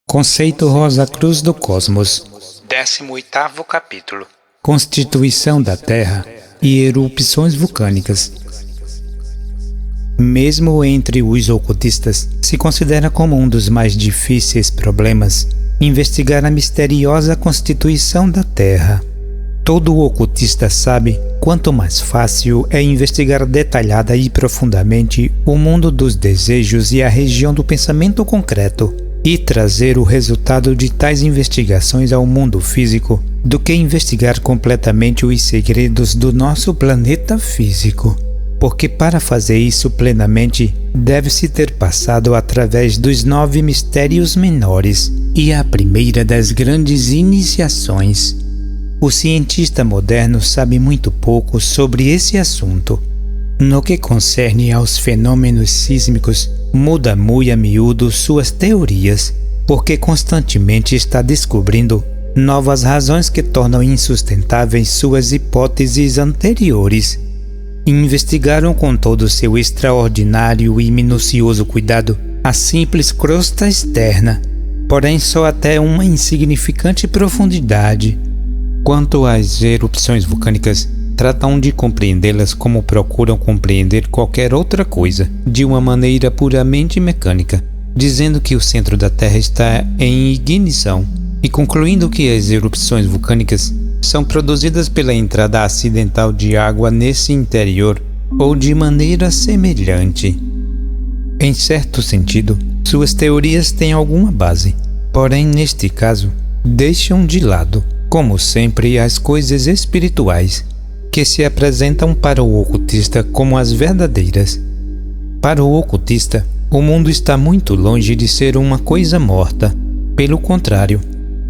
Conceito Rosa Cruz do Cosmos. 18º capítulo. Constituição da Terra e erupções vulcânicas. Mesmo entre os ocultistas, se considera como um dos mais difíceis problemas investigar a misteriosa constituição da Terra. Todo ocultista sabe quanto mais fácil é investigar detalhada e profundamente o mundo dos desejos e a região do pensamento concreto, e trazer o resultado de tais investigações ao mundo físico, do que investigar completamente os segredos do nosso planeta físico. Porque para fazer isso plenamente, deve-se ter passado através dos 9 mistérios menores e a primeira das grandes iniciações. O cientista moderno sabe muito pouco sobre esse assunto. No que concerne aos fenômenos sísmicos, muda muito a miúdo suas teorias, porque constantemente está descobrindo novas razões que tornam insustentáveis suas hipóteses anteriores. Investigaram com todo seu extraordinário e minucioso cuidado a simples crosta externa, porém só até uma insignificante profundidade. Quanto às erupções vulcânicas, tratam de compreendê-las como procuram compreender qualquer outra coisa, de uma maneira puramente mecânica, dizendo que o centro da Terra está em ignição e concluindo que as erupções vulcânicas são produzidas pela entrada acidental de água nesse interior ou de maneira semelhante. Em certo sentido, suas teorias têm alguma base, porém neste caso, deixam de lado, como sempre, as coisas espirituais, que se apresentam para o ocultista como as verdadeiras. Para o ocultista, o mundo está muito longe de ser uma coisa morta. Pelo contrário,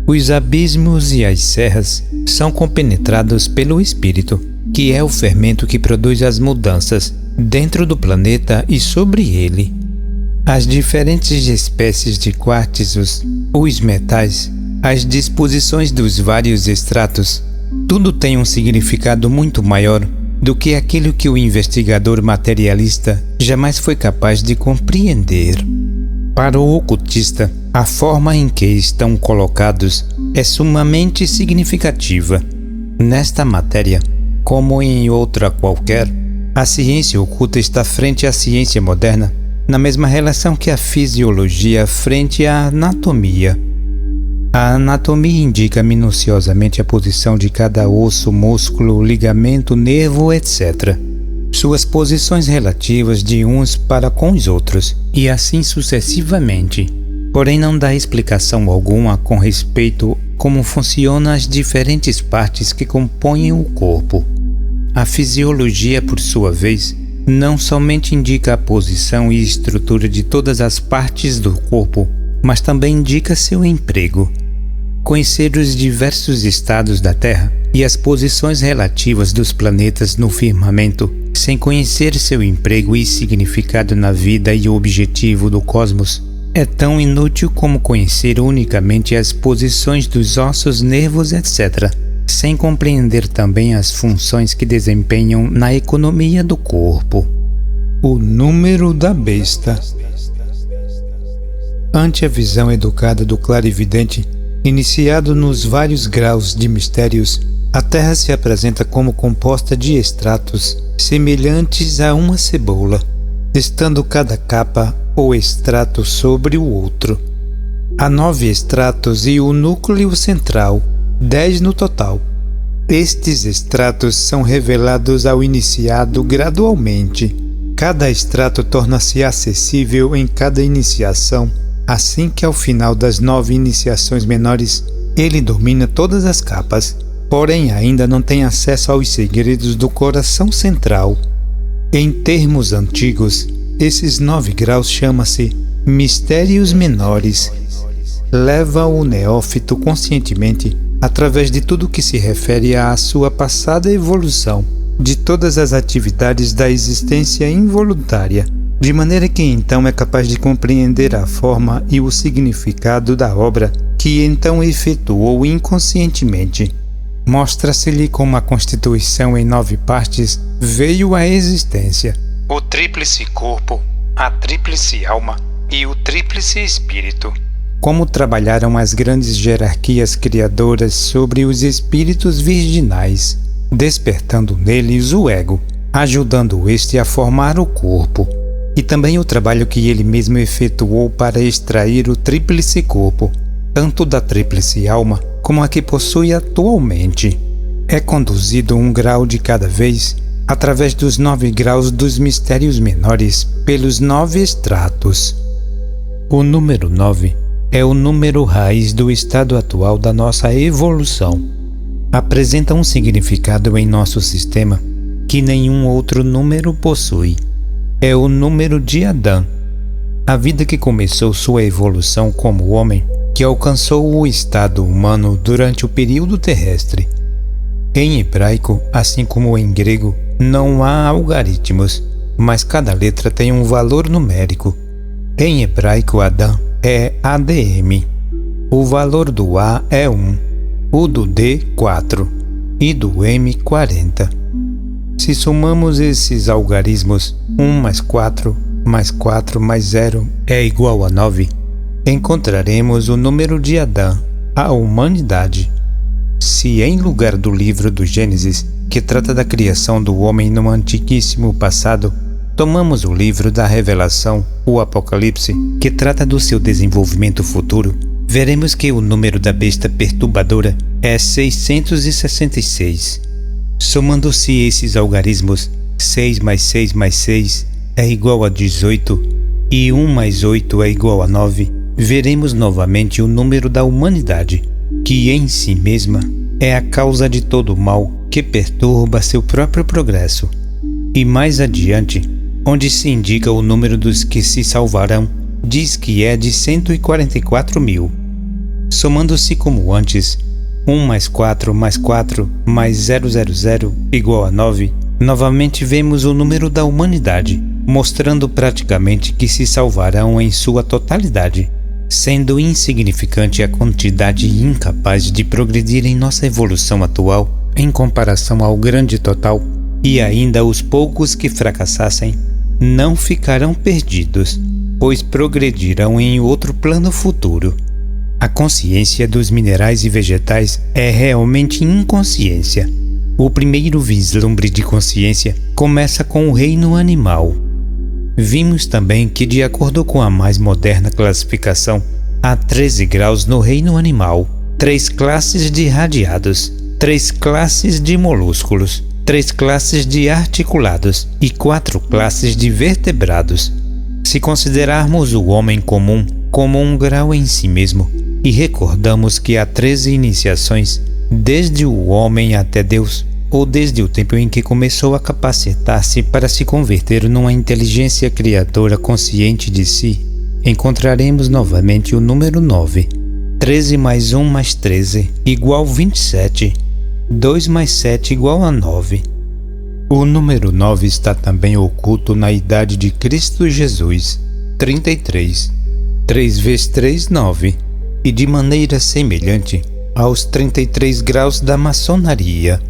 os abismos e as serras são compenetrados pelo espírito, que é o fermento que produz as mudanças dentro do planeta e sobre ele. As diferentes espécies de quartzos, os metais, as disposições dos vários estratos, tudo tem um significado muito maior do que aquilo que o investigador materialista jamais foi capaz de compreender. Para o ocultista, a forma em que estão colocados é sumamente significativa. Nesta matéria, como em outra qualquer, a ciência oculta está frente à ciência moderna, na mesma relação que a fisiologia frente à anatomia. A anatomia indica minuciosamente a posição de cada osso, músculo, ligamento, nervo, etc. Suas posições relativas de uns para com os outros, e assim sucessivamente. Porém não dá explicação alguma com respeito como funcionam as diferentes partes que compõem o corpo. A fisiologia, por sua vez, não somente indica a posição e estrutura de todas as partes do corpo, mas também indica seu emprego. Conhecer os diversos estados da Terra e as posições relativas dos planetas no firmamento, sem conhecer seu emprego e significado na vida e o objetivo do cosmos, é tão inútil como conhecer unicamente as posições dos ossos, nervos, etc., sem compreender também as funções que desempenham na economia do corpo. O número da besta. Ante a visão educada do clarividente, iniciado nos vários graus de mistérios, a Terra se apresenta como composta de estratos semelhantes a uma cebola, estando cada capa ou extrato sobre o outro. Há 9 estratos e o núcleo central, 10 no total. Estes estratos são revelados ao iniciado gradualmente. Cada extrato torna-se acessível em cada iniciação, assim que ao final das 9 iniciações menores, ele domina todas as capas, porém ainda não tem acesso aos segredos do coração central. Em termos antigos, esses 9 graus chamam-se mistérios menores. Leva o neófito conscientemente, através de tudo que se refere à sua passada evolução, de todas as atividades da existência involuntária, de maneira que então é capaz de compreender a forma e o significado da obra que então efetuou inconscientemente. Mostra-se-lhe como a constituição em 9 partes veio à existência. O tríplice corpo, a tríplice alma e o tríplice espírito. como trabalharam as grandes jerarquias criadoras sobre os espíritos virginais, despertando neles o ego, ajudando este a formar o corpo, e também o trabalho que ele mesmo efetuou para extrair o tríplice corpo, tanto da tríplice alma como a que possui atualmente. É conduzido um grau de cada vez, através dos 9 graus dos mistérios menores, pelos 9 estratos. O número 9 é o número raiz do estado atual da nossa evolução. Apresenta um significado em nosso sistema que nenhum outro número possui. É o número de Adão, a vida que começou sua evolução como homem, que alcançou o estado humano durante o período terrestre. Em hebraico, assim como em grego, não há algarismos, mas cada letra tem um valor numérico. Em hebraico, Adão é ADM. O valor do A é 1, o do D 4 e do M 40. Se somamos esses algarismos, 1 mais 4 mais 4 mais 0 é igual a 9, encontraremos o número de Adão, a humanidade. Se em lugar do livro do Gênesis, que trata da criação do homem no antiquíssimo passado, tomamos o livro da Revelação, o Apocalipse, que trata do seu desenvolvimento futuro, veremos que o número da besta perturbadora é 666. Somando-se esses algarismos, 6 mais 6 mais 6 é igual a 18 e 1 mais 8 é igual a 9, veremos novamente o número da humanidade, que em si mesma é a causa de todo o mal que perturba seu próprio progresso. E mais adiante, onde se indica o número dos que se salvarão, diz que é de 144 mil. Somando-se como antes, 1 mais 4 mais 4 mais 000 igual a 9, novamente vemos o número da humanidade, mostrando praticamente que se salvarão em sua totalidade, sendo insignificante a quantidade incapaz de progredir em nossa evolução atual em comparação ao grande total, e ainda os poucos que fracassassem não ficarão perdidos, pois progredirão em outro plano futuro. A consciência dos minerais e vegetais é realmente inconsciência. O primeiro vislumbre de consciência começa com o reino animal. Vimos também que, de acordo com a mais moderna classificação, há 13 graus no reino animal, 3 classes de radiados, 3 classes de molúsculos, 3 classes de articulados e 4 classes de vertebrados. Se considerarmos o homem comum como um grau em si mesmo, e recordamos que há 13 iniciações, desde o homem até Deus, ou desde o tempo em que começou a capacitar-se para se converter numa inteligência criadora consciente de si, encontraremos novamente o número 9. 13 mais 1 mais 13 igual 27. 2 mais 7 igual a 9. O número 9 está também oculto na idade de Cristo Jesus, 33. 3 vezes 3, 9. E de maneira semelhante aos 33 graus da maçonaria.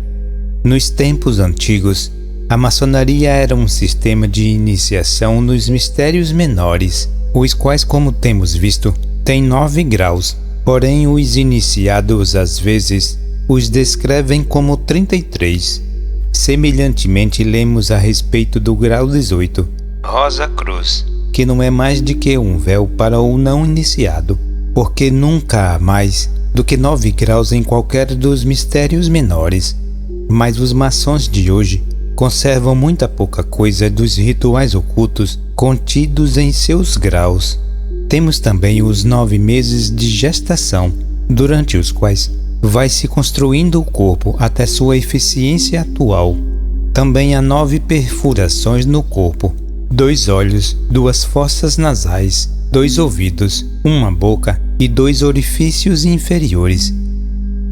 Nos tempos antigos, a maçonaria era um sistema de iniciação nos mistérios menores, os quais, como temos visto, têm 9 graus, porém os iniciados às vezes os descrevem como 33. Semelhantemente, lemos a respeito do grau 18, Rosa Cruz, que não é mais do que um véu para o não iniciado, porque nunca há mais do que 9 graus em qualquer dos mistérios menores. Mas os maçons de hoje conservam muita pouca coisa dos rituais ocultos contidos em seus graus. Temos também os 9 meses de gestação, durante os quais vai se construindo o corpo até sua eficiência atual. Também há 9 perfurações no corpo, 2 olhos, 2 fossas nasais, 2 ouvidos, 1 boca e 2 orifícios inferiores.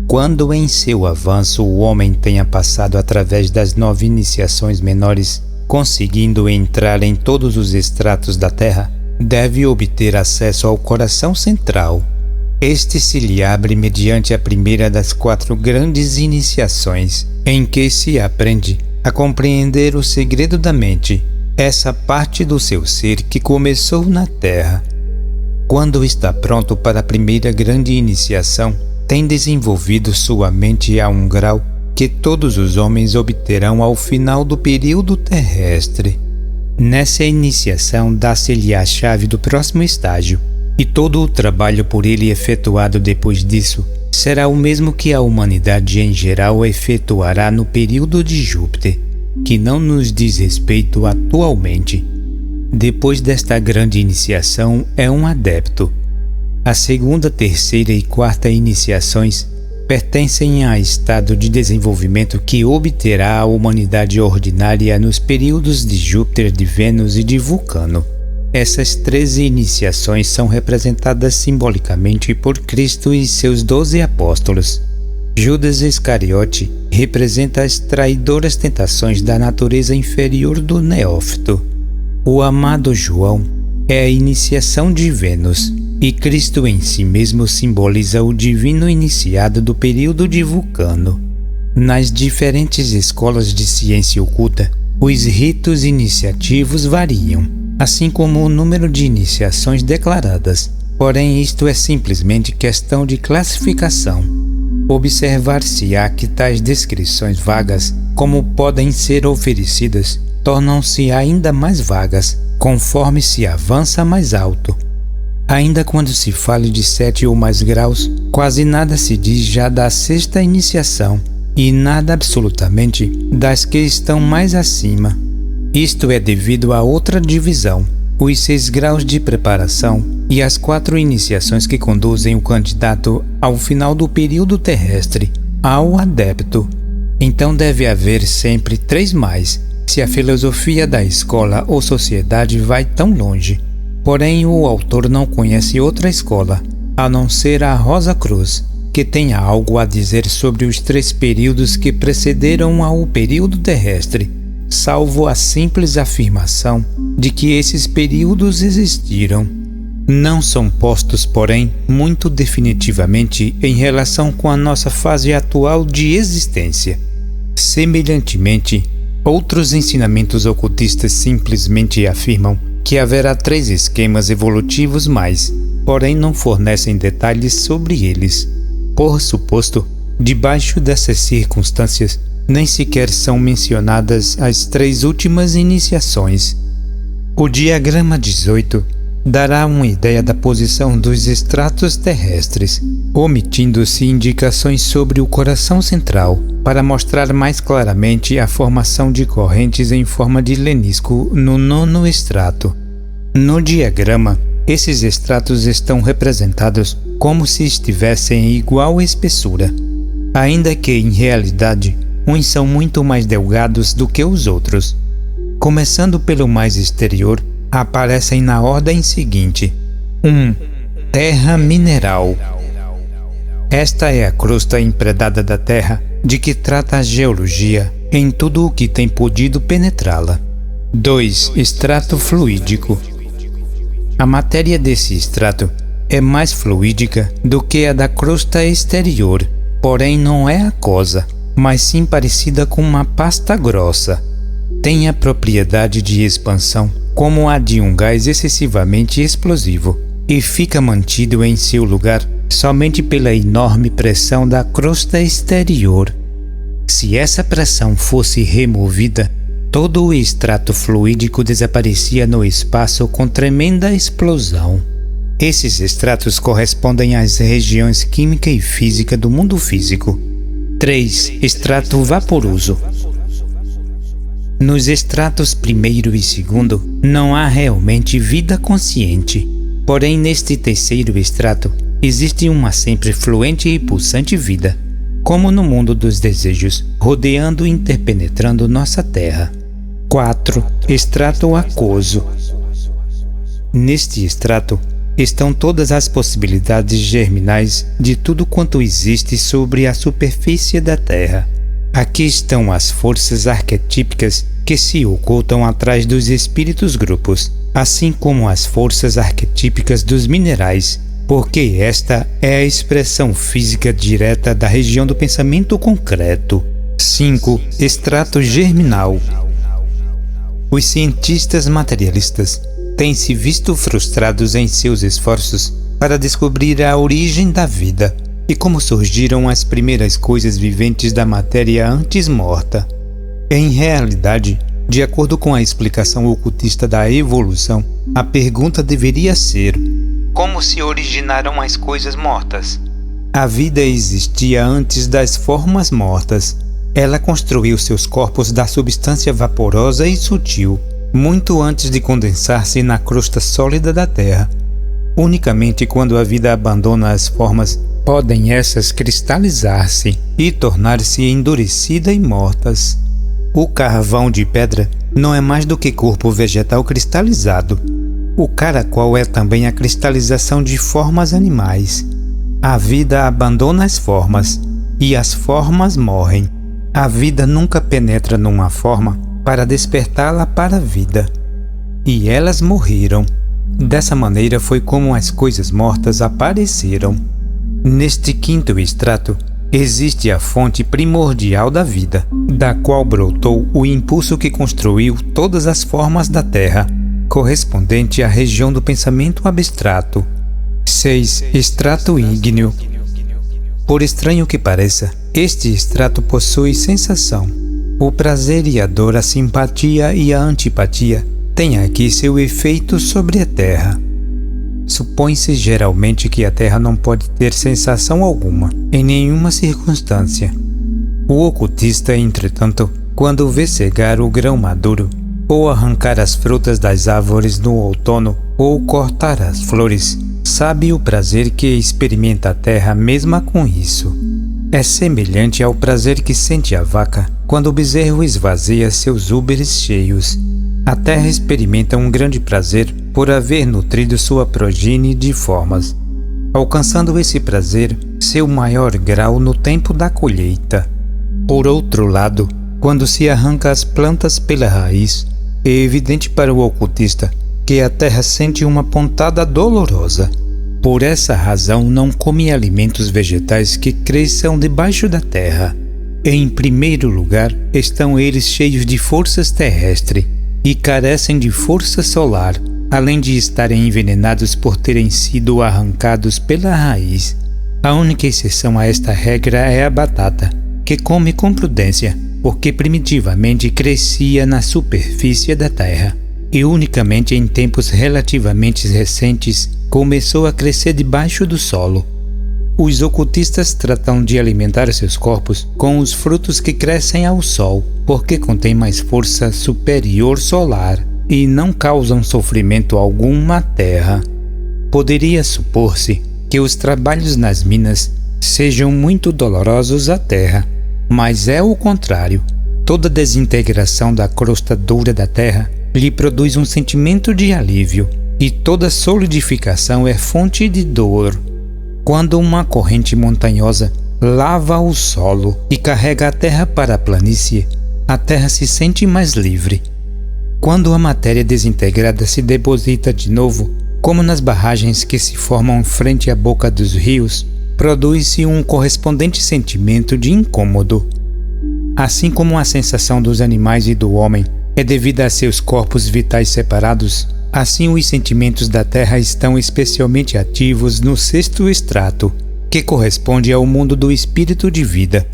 Quando em seu avanço o homem tenha passado através das 9 iniciações menores, conseguindo entrar em todos os estratos da terra, deve obter acesso ao coração central. Este se lhe abre mediante a primeira das 4 grandes iniciações, em que se aprende a compreender o segredo da mente, essa parte do seu ser que começou na terra. Quando está pronto para a primeira grande iniciação, tem desenvolvido sua mente a um grau que todos os homens obterão ao final do período terrestre. Nessa iniciação dá-se-lhe a chave do próximo estágio, e todo o trabalho por ele efetuado depois disso será o mesmo que a humanidade em geral efetuará no período de Júpiter, que não nos diz respeito atualmente. Depois desta grande iniciação é um adepto. A segunda, terceira e quarta iniciações pertencem a estado de desenvolvimento que obterá a humanidade ordinária nos períodos de Júpiter, de Vênus e de Vulcano. Essas 13 iniciações são representadas simbolicamente por Cristo e seus 12 apóstolos. Judas Iscariote representa as traidoras tentações da natureza inferior do neófito. O amado João é a iniciação de Vênus, e Cristo em si mesmo simboliza o divino iniciado do período de Vulcano. Nas diferentes escolas de ciência oculta, os ritos iniciativos variam, assim como o número de iniciações declaradas. Porém, isto é simplesmente questão de classificação. Observar-se-á que tais descrições vagas, como podem ser oferecidas, tornam-se ainda mais vagas, conforme se avança mais alto. Ainda quando se fale de 7 ou mais graus, quase nada se diz já da sexta iniciação, e nada absolutamente das que estão mais acima. Isto é devido a outra divisão, os 6 graus de preparação e as 4 iniciações que conduzem o candidato ao final do período terrestre, ao adepto. Então deve haver sempre 3 mais, se a filosofia da escola ou sociedade vai tão longe. Porém, o autor não conhece outra escola, a não ser a Rosa Cruz, que tenha algo a dizer sobre os 3 períodos que precederam ao período terrestre, salvo a simples afirmação de que esses períodos existiram. Não são postos, porém, muito definitivamente em relação com a nossa fase atual de existência. Semelhantemente, outros ensinamentos ocultistas simplesmente afirmam que haverá 3 esquemas evolutivos mais, porém não fornecem detalhes sobre eles. Por suposto, debaixo dessas circunstâncias, nem sequer são mencionadas as 3 últimas iniciações. O diagrama 18 dará uma ideia da posição dos estratos terrestres, omitindo-se indicações sobre o coração central, para mostrar mais claramente a formação de correntes em forma de lenisco no 9º estrato. No diagrama, esses estratos estão representados como se estivessem em igual espessura, ainda que, em realidade, uns são muito mais delgados do que os outros. Começando pelo mais exterior, aparecem na ordem seguinte: 1. Terra mineral. Esta é a crosta empredada da Terra, de que trata a geologia em tudo o que tem podido penetrá-la. 2. Estrato fluídico. A matéria desse estrato é mais fluídica do que a da crosta exterior, porém não é aquosa, mas sim parecida com uma pasta grossa. Tem a propriedade de expansão como a de um gás excessivamente explosivo, e fica mantido em seu lugar somente pela enorme pressão da crosta exterior. Se essa pressão fosse removida, todo o extrato fluídico desaparecia no espaço com tremenda explosão. Esses estratos correspondem às regiões química e física do mundo físico. 3. Extrato vaporoso. Nos estratos 1º e 2º não há realmente vida consciente, porém neste 3º estrato existe uma sempre fluente e pulsante vida, como no mundo dos desejos, rodeando e interpenetrando nossa terra. 4. Extrato aquoso. Neste extrato estão todas as possibilidades germinais de tudo quanto existe sobre a superfície da terra. Aqui estão as forças arquetípicas que se ocultam atrás dos espíritos grupos, assim como as forças arquetípicas dos minerais, porque esta é a expressão física direta da região do pensamento concreto. 5. Extrato germinal. Os cientistas materialistas têm se visto frustrados em seus esforços para descobrir a origem da vida e como surgiram as primeiras coisas viventes da matéria antes morta. Em realidade, de acordo com a explicação ocultista da evolução, a pergunta deveria ser: como se originaram as coisas mortas? A vida existia antes das formas mortas. Ela construiu seus corpos da substância vaporosa e sutil, muito antes de condensar-se na crosta sólida da Terra. Unicamente quando a vida abandona as formas, podem essas cristalizar-se e tornar-se endurecida e mortas. O carvão de pedra não é mais do que corpo vegetal cristalizado. O caracol é também a cristalização de formas animais. A vida abandona as formas, e as formas morrem. A vida nunca penetra numa forma para despertá-la para a vida. E elas morreram. Dessa maneira foi como as coisas mortas apareceram. Neste quinto estrato, existe a fonte primordial da vida, da qual brotou o impulso que construiu todas as formas da Terra, correspondente à região do pensamento abstrato. 6. Estrato ígneo. Por estranho que pareça, este estrato possui sensação. O prazer e a dor, a simpatia e a antipatia têm aqui seu efeito sobre a Terra. Supõe-se geralmente que a Terra não pode ter sensação alguma, em nenhuma circunstância. O ocultista, entretanto, quando vê cegar o grão maduro, ou arrancar as frutas das árvores no outono, ou cortar as flores, sabe o prazer que experimenta a terra mesma com isso. É semelhante ao prazer que sente a vaca quando o bezerro esvazia seus úberes cheios. A terra experimenta um grande prazer por haver nutrido sua progenie de formas, alcançando esse prazer seu maior grau no tempo da colheita. Por outro lado, quando se arranca as plantas pela raiz, é evidente para o ocultista que a terra sente uma pontada dolorosa. Por essa razão não come alimentos vegetais que cresçam debaixo da terra. Em primeiro lugar, estão eles cheios de forças terrestres e carecem de força solar, além de estarem envenenados por terem sido arrancados pela raiz. A única exceção a esta regra é a batata, que come com prudência, porque primitivamente crescia na superfície da terra, e unicamente em tempos relativamente recentes começou a crescer debaixo do solo. Os ocultistas tratam de alimentar seus corpos com os frutos que crescem ao sol, porque contêm mais força superior solar e não causam sofrimento algum à terra. Poderia supor-se que os trabalhos nas minas sejam muito dolorosos à terra, mas é o contrário. Toda desintegração da crosta dura da terra lhe produz um sentimento de alívio, e toda solidificação é fonte de dor. Quando uma corrente montanhosa lava o solo e carrega a terra para a planície, a terra se sente mais livre. Quando a matéria desintegrada se deposita de novo, como nas barragens que se formam frente à boca dos rios, produz-se um correspondente sentimento de incômodo. Assim como a sensação dos animais e do homem é devida a seus corpos vitais separados, assim os sentimentos da Terra estão especialmente ativos no sexto estrato, que corresponde ao mundo do espírito de vida.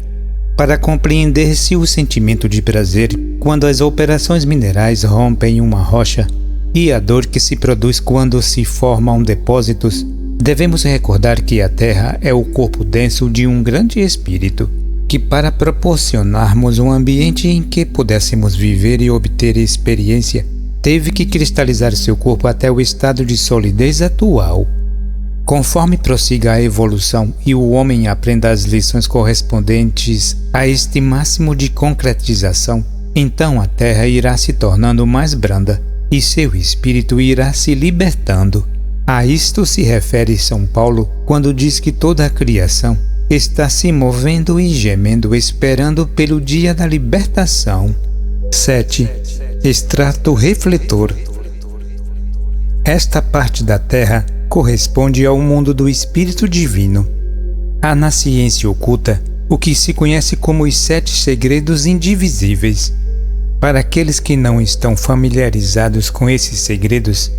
Para compreender-se o sentimento de prazer quando as operações minerais rompem uma rocha e a dor que se produz quando se formam depósitos, devemos recordar que a Terra é o corpo denso de um grande espírito, que para proporcionarmos um ambiente em que pudéssemos viver e obter experiência, teve que cristalizar seu corpo até o estado de solidez atual. Conforme prossiga a evolução e o homem aprenda as lições correspondentes a este máximo de concretização, então a terra irá se tornando mais branda e seu espírito irá se libertando. A isto se refere São Paulo quando diz que toda a criação está se movendo e gemendo esperando pelo dia da libertação. 7. Estrato refletor. Esta parte da Terra corresponde ao mundo do Espírito Divino. Há na ciência oculta o que se conhece como os 7 segredos indivisíveis. Para aqueles que não estão familiarizados com esses segredos,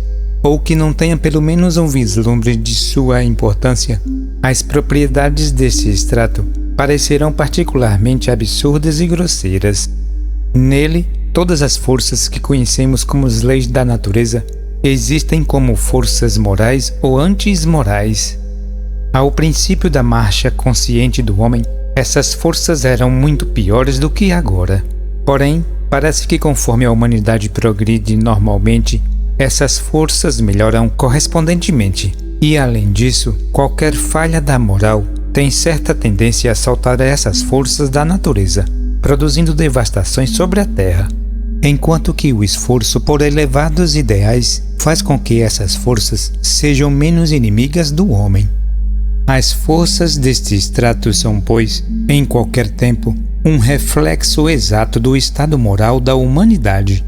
ou que não tenha pelo menos um vislumbre de sua importância, as propriedades desse extrato parecerão particularmente absurdas e grosseiras. Nele, todas as forças que conhecemos como as leis da natureza existem como forças morais ou anti-morais. Ao princípio da marcha consciente do homem, essas forças eram muito piores do que agora. Porém, parece que conforme a humanidade progride normalmente, essas forças melhoram correspondentemente. E além disso, qualquer falha da moral tem certa tendência a saltar essas forças da natureza, produzindo devastações sobre a Terra, enquanto que o esforço por elevados ideais faz com que essas forças sejam menos inimigas do homem. As forças deste extrato são, pois, em qualquer tempo, um reflexo exato do estado moral da humanidade.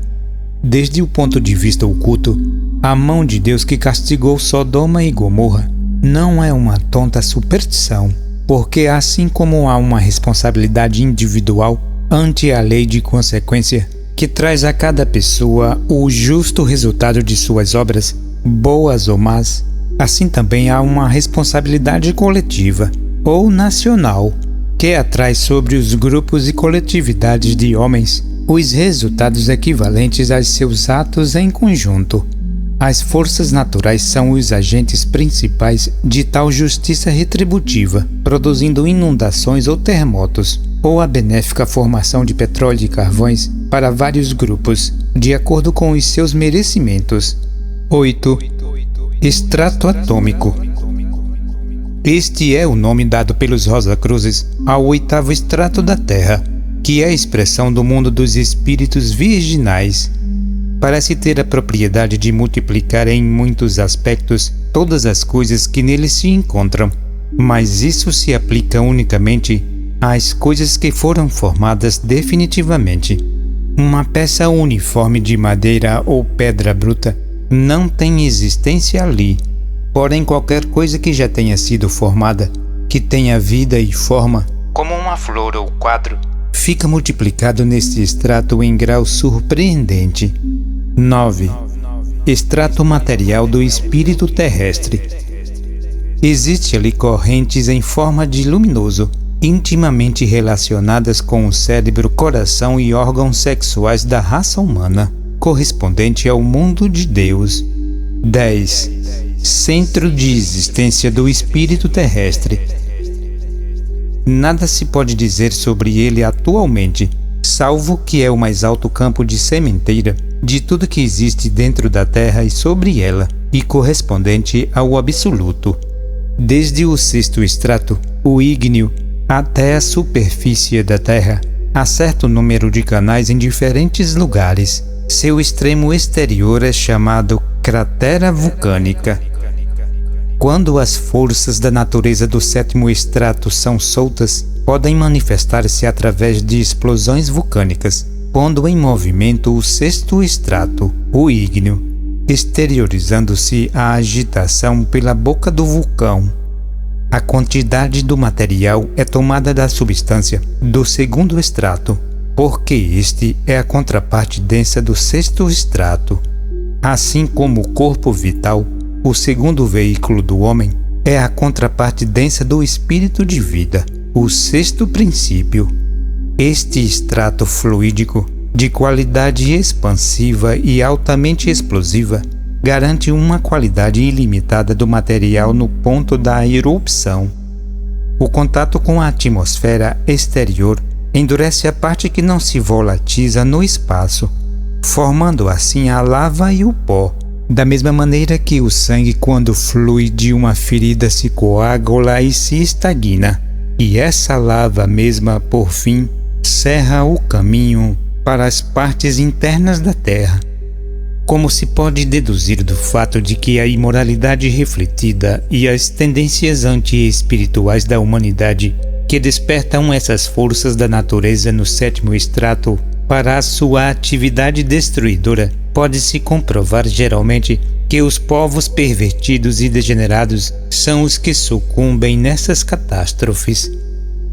Desde o ponto de vista oculto, a mão de Deus que castigou Sodoma e Gomorra não é uma tonta superstição, porque assim como há uma responsabilidade individual ante a lei de consequência que traz a cada pessoa o justo resultado de suas obras, boas ou más, assim também há uma responsabilidade coletiva ou nacional que atrai sobre os grupos e coletividades de homens os resultados equivalentes aos seus atos em conjunto. As forças naturais são os agentes principais de tal justiça retributiva, produzindo inundações ou terremotos, ou a benéfica formação de petróleo e carvões para vários grupos, de acordo com os seus merecimentos. 8. Extrato atômico. Este é o nome dado pelos Rosacruzes ao oitavo extrato da Terra, que é a expressão do mundo dos espíritos virginais. Parece ter a propriedade de multiplicar em muitos aspectos todas as coisas que nele se encontram, mas isso se aplica unicamente às coisas que foram formadas definitivamente. Uma peça uniforme de madeira ou pedra bruta não tem existência ali, porém qualquer coisa que já tenha sido formada, que tenha vida e forma, como uma flor ou quadro, fica multiplicado nesse extrato em grau surpreendente. 9. Extrato material do espírito terrestre. Existe ali correntes em forma de luminoso, intimamente relacionadas com o cérebro, coração e órgãos sexuais da raça humana, correspondente ao mundo de Deus. 10. Centro de existência do espírito terrestre. Nada se pode dizer sobre ele atualmente, salvo que é o mais alto campo de sementeira de tudo que existe dentro da Terra e sobre ela, e correspondente ao absoluto. Desde o sexto extrato, o ígneo, até a superfície da Terra, há certo número de canais em diferentes lugares. Seu extremo exterior é chamado cratera vulcânica. Quando as forças da natureza do sétimo extrato são soltas, podem manifestar-se através de explosões vulcânicas, pondo em movimento o sexto extrato, o ígneo, exteriorizando-se a agitação pela boca do vulcão. A quantidade do material é tomada da substância do segundo extrato, porque este é a contraparte densa do sexto extrato. Assim como o corpo vital, o segundo veículo do homem, é a contraparte densa do espírito de vida, o sexto princípio. Este extrato fluídico, de qualidade expansiva e altamente explosiva, garante uma qualidade ilimitada do material no ponto da erupção. O contato com a atmosfera exterior endurece a parte que não se volatiza no espaço, formando assim a lava e o pó. Da mesma maneira que o sangue, quando flui de uma ferida, se coagula e se estagna, e essa lava mesma, por fim, cerra o caminho para as partes internas da Terra. Como se pode deduzir do fato de que a imoralidade refletida e as tendências anti-espirituais da humanidade que despertam essas forças da natureza no sétimo extrato para a sua atividade destruidora, pode-se comprovar geralmente que os povos pervertidos e degenerados são os que sucumbem nessas catástrofes.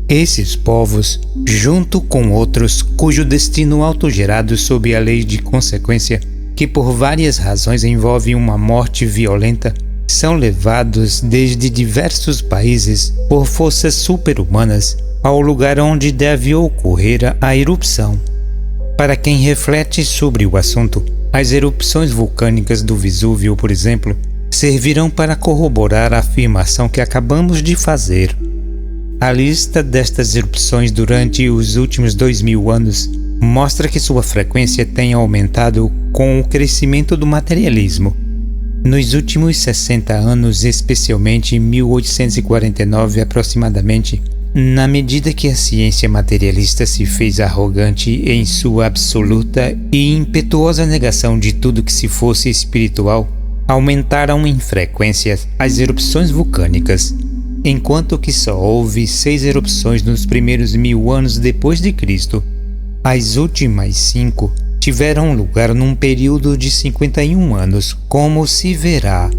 Esses povos, junto com outros cujo destino autogerado sob a lei de consequência que por várias razões envolvem uma morte violenta, são levados desde diversos países por forças super-humanas ao lugar onde deve ocorrer a erupção. Para quem reflete sobre o assunto, as erupções vulcânicas do Vesúvio, por exemplo, servirão para corroborar a afirmação que acabamos de fazer. A lista destas erupções durante os últimos 2000 anos mostra que sua frequência tem aumentado com o crescimento do materialismo. Nos últimos 60 anos, especialmente em 1849 aproximadamente, na medida que a ciência materialista se fez arrogante em sua absoluta e impetuosa negação de tudo que se fosse espiritual, aumentaram em frequência as erupções vulcânicas, enquanto que só houve 6 erupções nos primeiros 1000 anos depois de Cristo. As últimas 5 tiveram lugar num período de 51 anos, como se verá.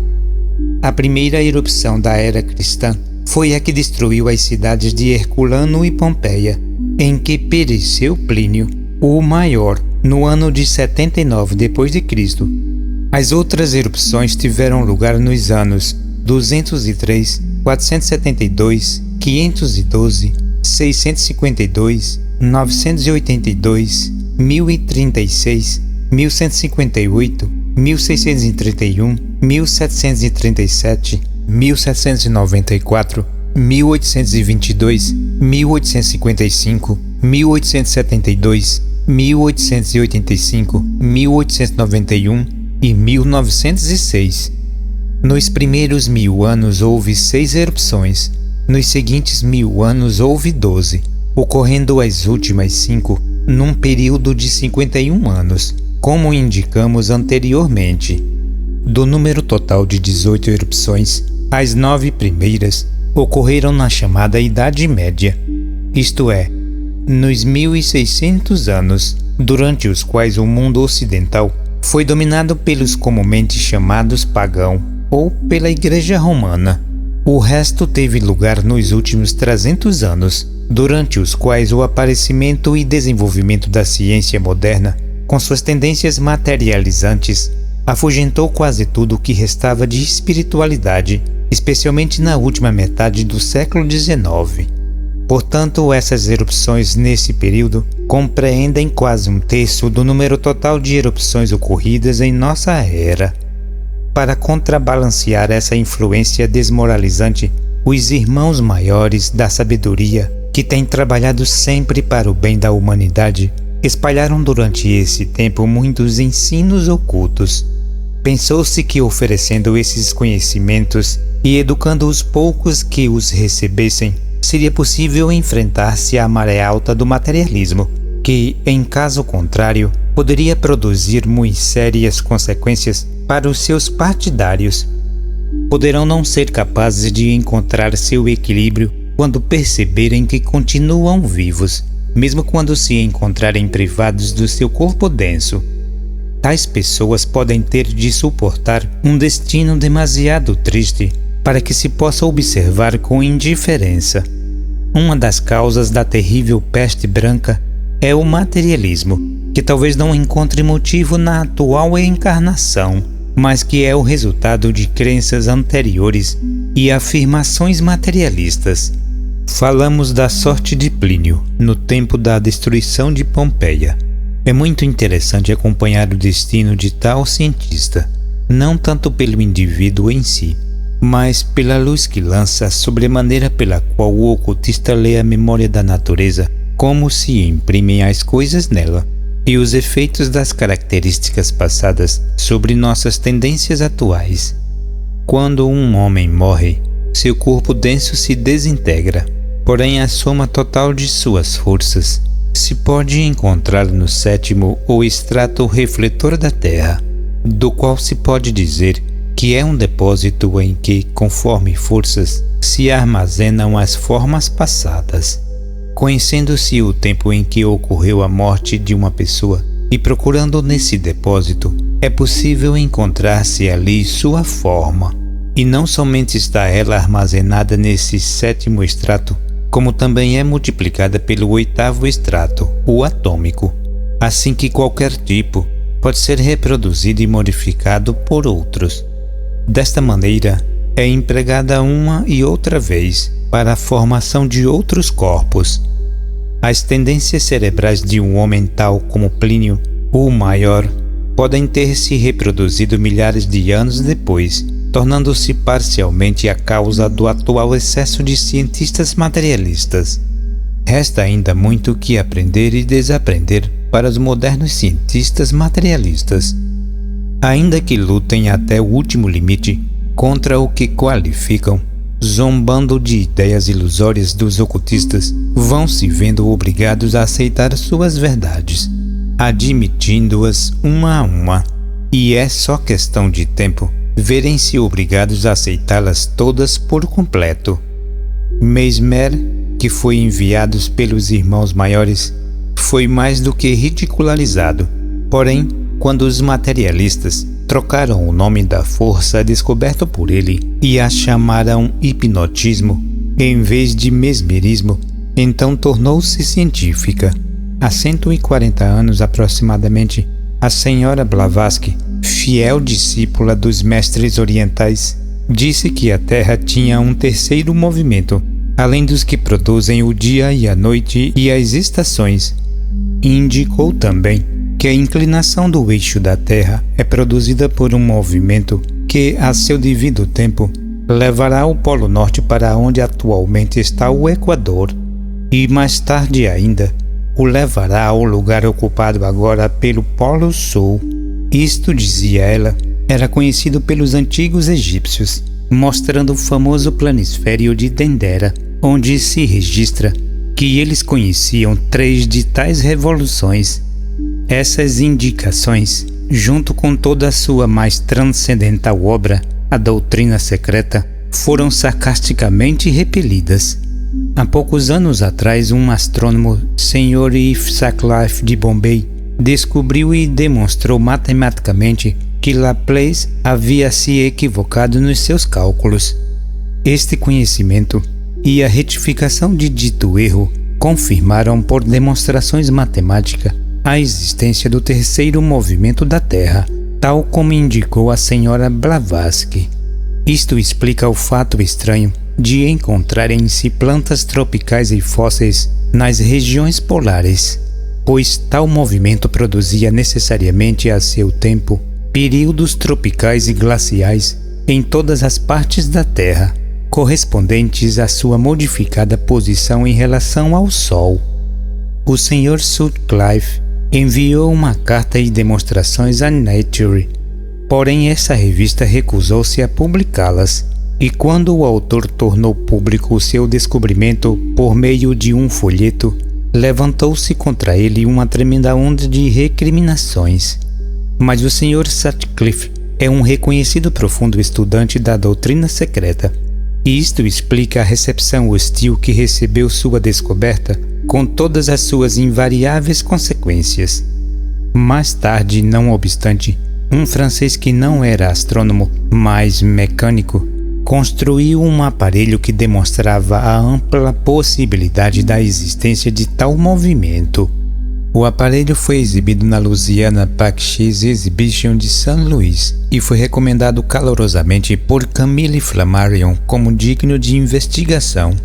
A primeira erupção da era cristã foi a que destruiu as cidades de Herculano e Pompeia, em que pereceu Plínio, o Maior, no ano de 79 d.C. As outras erupções tiveram lugar nos anos 203, 472, 512, 652, 982, 1036, 1158, 1631, 1737, 1794, 1822, 1855, 1872, 1885, 1891 e 1906. Nos primeiros 1000 anos houve 6 erupções, nos seguintes 1000 anos houve 12, ocorrendo as últimas 5 num período de 51 anos, como indicamos anteriormente. Do número total de 18 erupções, as 9 primeiras ocorreram na chamada Idade Média, isto é, nos 1600 anos, durante os quais o mundo ocidental foi dominado pelos comumente chamados pagãos ou pela Igreja Romana. O resto teve lugar nos últimos 300 anos, durante os quais o aparecimento e desenvolvimento da ciência moderna, com suas tendências materializantes, afugentou quase tudo o que restava de espiritualidade, especialmente na última metade do século XIX. Portanto, essas erupções nesse período compreendem quase 1/3 do número total de erupções ocorridas em nossa era. Para contrabalancear essa influência desmoralizante, os irmãos maiores da sabedoria, que têm trabalhado sempre para o bem da humanidade, espalharam durante esse tempo muitos ensinos ocultos. Pensou-se que oferecendo esses conhecimentos e educando os poucos que os recebessem, seria possível enfrentar-se à maré alta do materialismo, que, em caso contrário, poderia produzir muito sérias consequências para os seus partidários. Poderão não ser capazes de encontrar seu equilíbrio quando perceberem que continuam vivos, mesmo quando se encontrarem privados do seu corpo denso. Tais pessoas podem ter de suportar um destino demasiado triste para que se possa observar com indiferença. Uma das causas da terrível peste branca é o materialismo, que talvez não encontre motivo na atual encarnação, mas que é o resultado de crenças anteriores e afirmações materialistas. Falamos da sorte de Plínio no tempo da destruição de Pompeia. É muito interessante acompanhar o destino de tal cientista, não tanto pelo indivíduo em si, mas pela luz que lança sobre a maneira pela qual o ocultista lê a memória da natureza, como se imprimem as coisas nela, e os efeitos das características passadas sobre nossas tendências atuais. Quando um homem morre, seu corpo denso se desintegra, porém a soma total de suas forças se pode encontrar no 7º ou estrato refletor da Terra, do qual se pode dizer que é um depósito em que, conforme forças, se armazenam as formas passadas. Conhecendo-se o tempo em que ocorreu a morte de uma pessoa e procurando nesse depósito, é possível encontrar-se ali sua forma. E não somente está ela armazenada nesse 7º estrato, como também é multiplicada pelo 8º estrato, o atômico. Assim que qualquer tipo, pode ser reproduzido e modificado por outros. Desta maneira, é empregada uma e outra vez para a formação de outros corpos. As tendências cerebrais de um homem tal como Plínio, o Maior, podem ter se reproduzido milhares de anos depois, tornando-se parcialmente a causa do atual excesso de cientistas materialistas. Resta ainda muito que aprender e desaprender para os modernos cientistas materialistas. Ainda que lutem até o último limite contra o que qualificam, zombando de ideias ilusórias dos ocultistas, vão se vendo obrigados a aceitar suas verdades, admitindo-as uma a uma, e é só questão de tempo verem-se obrigados a aceitá-las todas por completo. Mesmer, que foi enviado pelos irmãos maiores, foi mais do que ridicularizado. Porém, quando os materialistas trocaram o nome da força descoberto por ele e a chamaram hipnotismo em vez de mesmerismo, então tornou-se científica. Há 140 anos aproximadamente, a senhora Blavatsky, fiel discípula dos mestres orientais, disse que a Terra tinha um terceiro movimento, além dos que produzem o dia e a noite e as estações. Indicou também que a inclinação do eixo da Terra é produzida por um movimento que, a seu devido tempo, levará o Polo Norte para onde atualmente está o Equador, e mais tarde ainda o levará ao lugar ocupado agora pelo Polo Sul. Isto, dizia ela, era conhecido pelos antigos egípcios, mostrando o famoso planisfério de Dendera, onde se registra que eles conheciam 3 de tais revoluções. Essas indicações, junto com toda a sua mais transcendental obra, a Doutrina Secreta, foram sarcasticamente repelidas. Há poucos anos atrás, um astrônomo, Sr. Yves Sutcliffe de Bombay, descobriu e demonstrou matematicamente que Laplace havia se equivocado nos seus cálculos. Este conhecimento e a retificação de dito erro confirmaram por demonstrações matemáticas a existência do terceiro movimento da Terra, tal como indicou a senhora Blavatsky. Isto explica o fato estranho de encontrarem-se plantas tropicais e fósseis nas regiões polares, pois tal movimento produzia necessariamente a seu tempo períodos tropicais e glaciais em todas as partes da Terra, correspondentes à sua modificada posição em relação ao Sol. O Sr. Sutcliffe enviou uma carta e demonstrações a Nature, porém essa revista recusou-se a publicá-las, e quando o autor tornou público o seu descobrimento por meio de um folheto, levantou-se contra ele uma tremenda onda de recriminações. Mas o Sr. Sutcliffe é um reconhecido profundo estudante da doutrina secreta, e isto explica a recepção hostil que recebeu sua descoberta, com todas as suas invariáveis consequências. Mais tarde, não obstante, um francês que não era astrônomo, mas mecânico, construiu um aparelho que demonstrava a ampla possibilidade da existência de tal movimento. O aparelho foi exibido na Louisiana Packs Exhibition de St. Louis e foi recomendado calorosamente por Camille Flammarion como digno de investigação.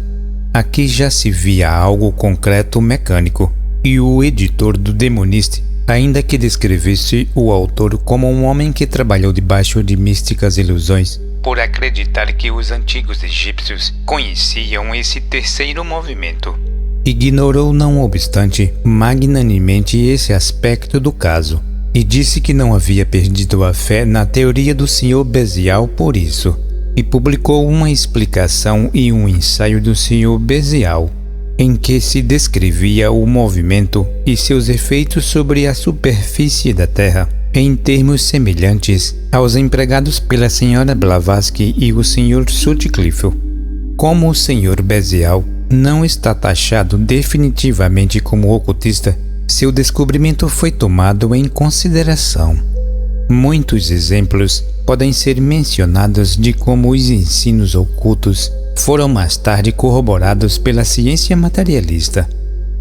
Aqui já se via algo concreto mecânico, e o editor do The Monist, ainda que descrevesse o autor como um homem que trabalhou debaixo de místicas ilusões, por acreditar que os antigos egípcios conheciam esse terceiro movimento, ignorou, não obstante, magnanimemente esse aspecto do caso, e disse que não havia perdido a fé na teoria do Sr. Bézial por isso, e publicou uma explicação e um ensaio do Sr. Bézial, em que se descrevia o movimento e seus efeitos sobre a superfície da Terra, em termos semelhantes aos empregados pela Sra. Blavatsky e o Sr. Sutcliffe. Como o Sr. Bézial não está taxado definitivamente como ocultista, seu descobrimento foi tomado em consideração. Muitos exemplos podem ser mencionados de como os ensinos ocultos foram mais tarde corroborados pela ciência materialista.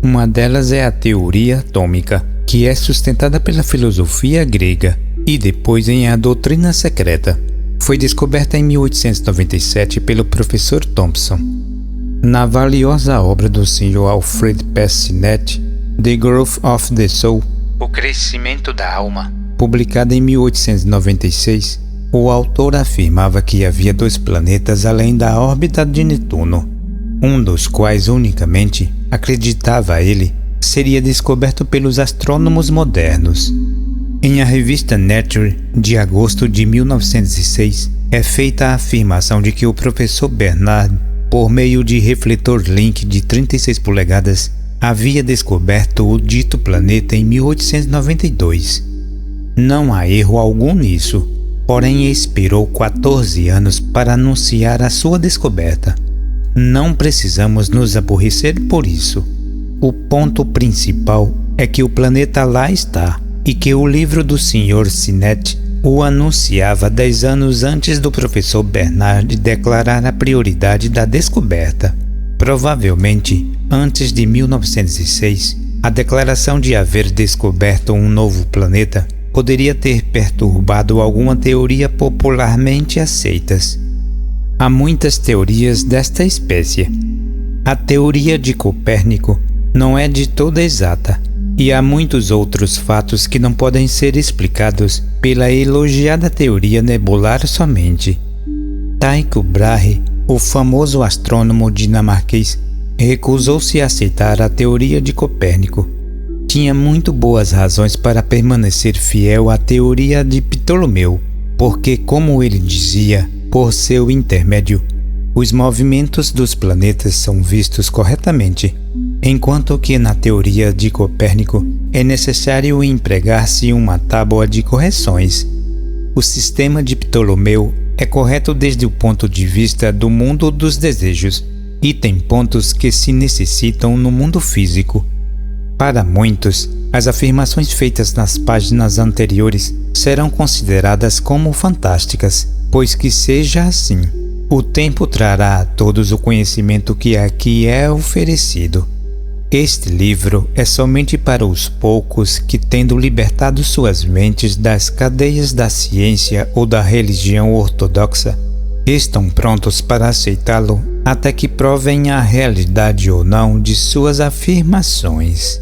Uma delas é a teoria atômica, que é sustentada pela filosofia grega e depois em a doutrina secreta. Foi descoberta em 1897 pelo professor Thompson. Na valiosa obra do Sr. Alfred P. Sinnett, The Growth of the Soul, O Crescimento da Alma, publicada em 1896, o autor afirmava que havia 2 planetas além da órbita de Netuno, um dos quais unicamente, acreditava ele, seria descoberto pelos astrônomos modernos. Em a revista Nature, de agosto de 1906, é feita a afirmação de que o professor Bernard, por meio de refletor Link de 36 polegadas, havia descoberto o dito planeta em 1892. Não há erro algum nisso, porém esperou 14 anos para anunciar a sua descoberta. Não precisamos nos aborrecer por isso. O ponto principal é que o planeta lá está e que o livro do Sr. Sinnett o anunciava 10 anos antes do professor Bernard declarar a prioridade da descoberta. Provavelmente, antes de 1906, a declaração de haver descoberto um novo planeta poderia ter perturbado alguma teoria popularmente aceitas. Há muitas teorias desta espécie. A teoria de Copérnico não é de toda exata, e há muitos outros fatos que não podem ser explicados pela elogiada teoria nebular somente. Tycho Brahe, o famoso astrônomo dinamarquês, recusou-se a aceitar a teoria de Copérnico. Tinha muito boas razões para permanecer fiel à teoria de Ptolomeu, porque, como ele dizia, por seu intermédio, os movimentos dos planetas são vistos corretamente, enquanto que na teoria de Copérnico é necessário empregar-se uma tábua de correções. O sistema de Ptolomeu é correto desde o ponto de vista do mundo dos desejos e tem pontos que se necessitam no mundo físico. Para muitos, as afirmações feitas nas páginas anteriores serão consideradas como fantásticas, pois que seja assim. O tempo trará a todos o conhecimento que aqui é oferecido. Este livro é somente para os poucos que, tendo libertado suas mentes das cadeias da ciência ou da religião ortodoxa, estão prontos para aceitá-lo até que provem a realidade ou não de suas afirmações.